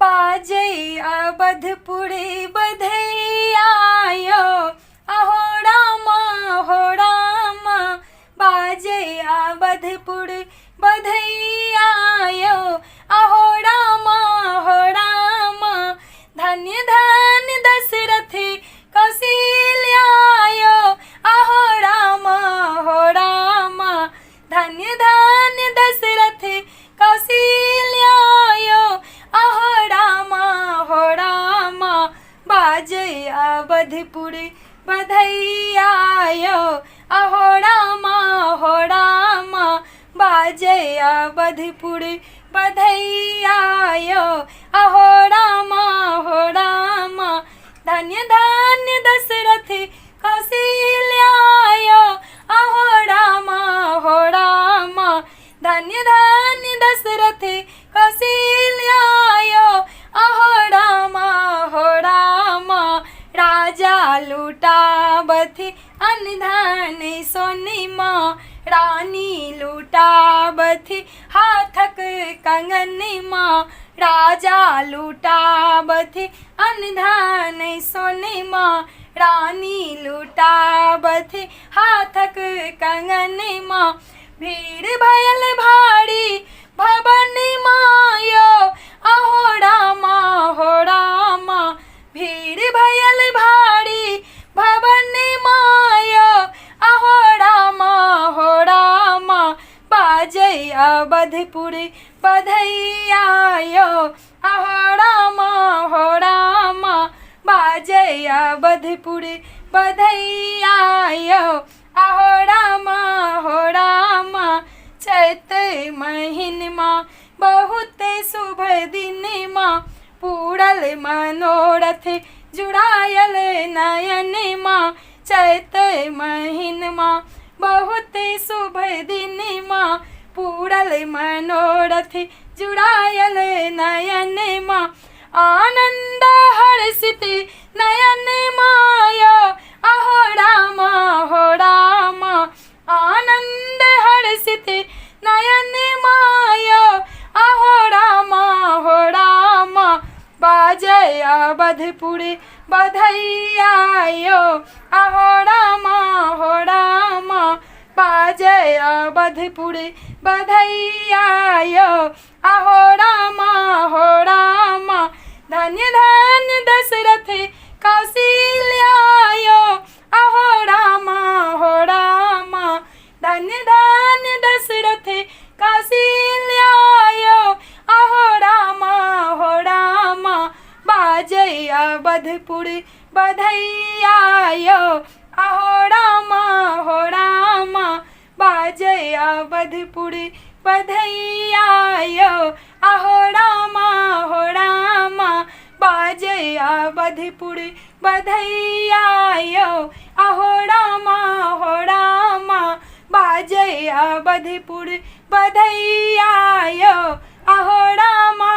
बाजे अवधपुरी बधैया यो, अहो रामा बाजे अवधपुरी बधैया यो, अहो रामा धन्य धन्य दशरथी कौशल्या यो, अहो रामा धन्य धन्य दशरथी कौशल्या यो, अहो रामा बाजे अवधपुरी बधैया यो, अहो रामा बाजे अवधपुरी बधैया यो, अहो रामा धन्य धन्य दशरथी कौशल्या यो, अहो रामा धन्य धन्य दशरथी कौशल्या यो, अहो रामा राजा लुटावथी अनधन सोनीमा, रानी लुटावथी हाथक कंगनमा, राजा लुटावथी अनधन सोनीमा, रानी लुटावथी हाथक कंगनमा, भीड़ भयल भारी भवन मायो, अहो रामा भीड़ भयल भारी भवन मायो, अहो रामा बाजे अवधपुरी बधैया यो, अहो रामा बाजे अवधपुरी बधैया यो, अहो रामा चैत महीनमा बहुत शुभ दिनमा, पूरल मनोरथ जुड़ायल नयनमा, चैत महीनमा बहुत शुभ दिनमा, पूरल मनोरथ जुड़ायल नयनमा, आनंद हर्षित नयन मायो, अहो रामा आनंद हर्षित नयन मायो, अहो रामा बाजे अवधपुरी बधैया यो, अहो रामा बाजे अवधपुरी बधैया यो, अहो रामा धन्य धन्य दशरथी कौशल्या यो, अहो रामा धन्य धन्य दशरथी कौशल्या यो, अहो रामा बाजे अवधपुरी बधैया यो, अहो रामा बाजे अवधपुरी बधैया यो, अहो रामा बाजे अवधपुरी बधैया यो, अहो रामा बाजे अवधपुरी बधैया यो, अहो रामा